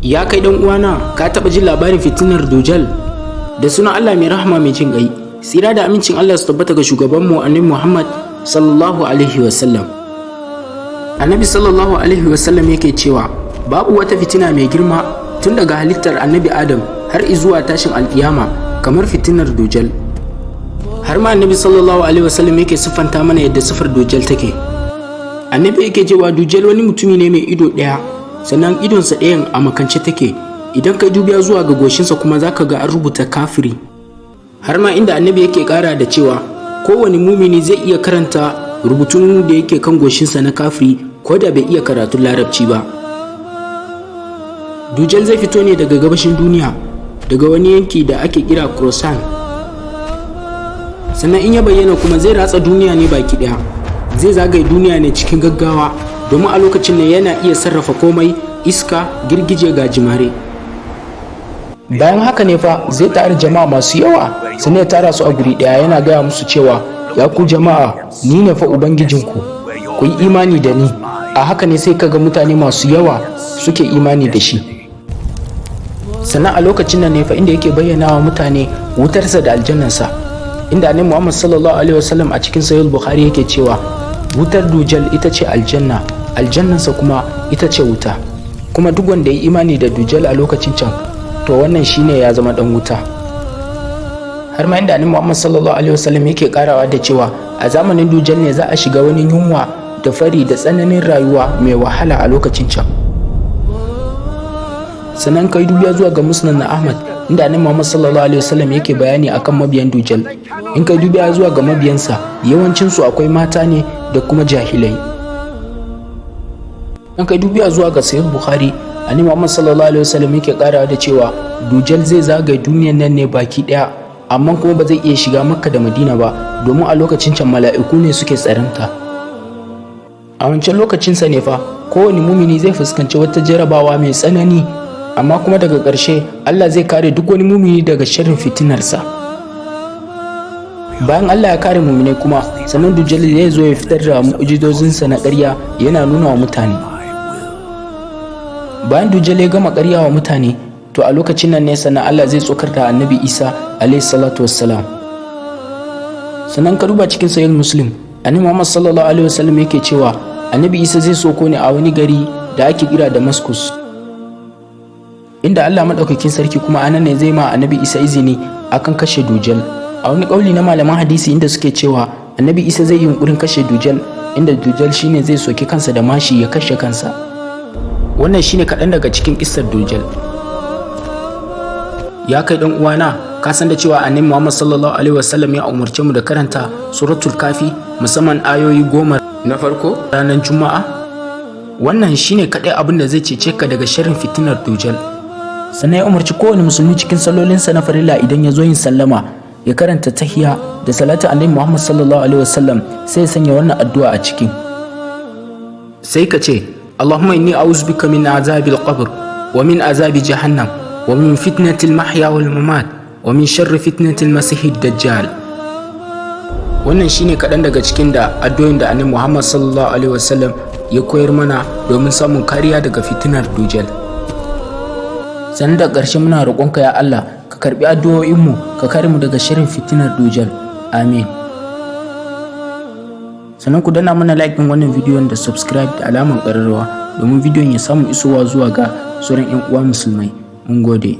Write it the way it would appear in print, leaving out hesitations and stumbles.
Ya kai dan uwana, ka taba jin labarin fitinar Dujjal? Da sunan Allah mai rahama mai jin ƙai, tsira da amincin Allah su tabbata ga shugabanmu Annabi Muhammad sallallahu alaihi wasallam. Annabi sallallahu alaihi wasallam yake cewa babu wata fitina mai girma tun daga halittar Annabi Adam har izuwa tashin alkiyama kamar fitinar Dujjal. Har ma Annabi sallallahu alaihi wasallam yake siffanta mana yadda sifar Dujjal take. Annabi yake cewa Dujjal wani mutumi ne mai ido ɗaya, sannan idonsa ɗayan a makance take. Idan ka dubiya zuwa ga goshinsa kuma zaka ga an rubuta kafiri. Har ma inda Annabi yake ƙara da cewa kowane mumini zai iya karanta rubutun da yake kan goshinsa na kafiri ko da bai iya karatun larabci ba. Dujjal zai fito ne daga gabashin duniya, daga wani yanki da ake kira Ƙarshen. Sannan in ya bayyana kuma zai ratsa duniya ne baki ɗaya. Zai zagaye duniya ne cikin gaggawa, domin a lokacin ne yana iya sarrafa komai, iska, girgije, gajimare. Bayan haka ne fa zai tara jama'a masu yawa, sannan ya tara su a guri ɗaya yana gaya musu cewa ya ku jama'a, ni ne fa ubangijinku, ku yi imani da ni. A haka ne sai kaga mutane masu yawa suke imani da shi. Sannan a lokacin nan ne fa inda yake bayyana wa mutane wutarsa da aljannansa, inda Annabi Muhammad sallallahu alaihi wasallam a cikin sahih Bukhari yake cewa wutar Dujjal ita ce aljanna, aljannansa kuma ita ce wuta. Kuma duk wanda ya imani da Dujjal a lokacin can, to wannan shine ya zama dan wuta. Har ma inda Annabi Muhammad sallallahu alaihi wasallam yake karawa da cewa a zamanin Dujjal ne za a shiga wani yunwa da fari da tsananin rayuwa mai wahala a lokacin can. Sannan kai dubiya zuwa ga Musnad na Ahmad, inda Annabi Muhammad sallallahu alaihi wasallam yake bayani akan mabiyan Dujjal. In kai dubiya zuwa ga mabiyansa, yawancin su akwai mata ne da kuma jahilai. In kai dubiya zuwa ga sahih Bukhari, Annabi Muhammad sallallahu alaihi wasallam yake karawa da cewa Dujjal zai zagaye duniyar nan ne baki daya, amma kuma ba zai iya shiga Makka da Madina ba, domin a lokacin can mala'iku ne suke tsaranta. A wancan lokacin sa ne fa kowane mumini zai fuskanci wata jarabawa mai tsanani, amma kuma daga ƙarshe Allah zai kare duk wani mumini daga sharrin fitinarsa. Bayan Allah ya kare mumine kuma, sannan Dujjal zai zo ya fitar da mu'jizozinsa na ƙarya yana nuna wa mutane. Bayan Dujjal ya gama ƙarya wa mutane, to a lokacin nan ne sannan Allah zai tsokar da Annabi Isa alaihi salatu wassalam. Sannan ka duba cikin sahih Muslim, Annabi Muhammad sallallahu alaihi wasallam yake cewa Annabi Isa zai soko ne a wani gari da ake kira Damascus, inda Allah madaukakin sarki kuma anan ne zai ma Annabi Isa izini akan kashe Dujjal. A wani kauli na malaman hadisi inda suke cewa Annabi Isa zai yi yunkurin kashe Dujjal, inda Dujjal shine zai soki kansa da mashi ya kashe kansa. Wannan shine kaɗan daga cikin kissar Dujjal. Ya kai dan uwana, ka san da cewa Annabi Muhammad sallallahu alaihi wasallam ya umarce mu da karanta Suratul Kahfi, musamman ayoyi 10 na farko ranar Juma'a? Wannan shine kaɗai abin da zai cece ka daga sharrin fitinar Dujjal. Sannan ya umarci kowane musulmi cikin sallolinsa na farilla idan ya zo yin sallama ya karanta tahiyya da salatu Annabi Muhammad sallallahu alaihi wasallam, sai ya sanya wannan addu'a a ciki. Sai ka ce Allahumma inni a'udhu bika min azabil qabr wa min azabi jahannam wa min fitnatil mahya wal mamat wa min sharri fitnatil masihid dajjal. Wannan shine kaɗan daga cikin da addu'o'in da Annabi Muhammad sallallahu alaihi wasallam ya koyar mana domin samun kariya daga fitinar Dujjal. Sannan da ƙarshe muna roƙonka ya Allah, ka karɓi addu'o'inmu, ka kare mu daga shirin fitinar Dujjal. Amin. Sannan ku danna mana like ɗin wannan bidiyon da subscribe da alamar ƙararrawa domin bidiyon ya samu isowa zuwa ga sauran 'yan uwa musulmai. Mun gode.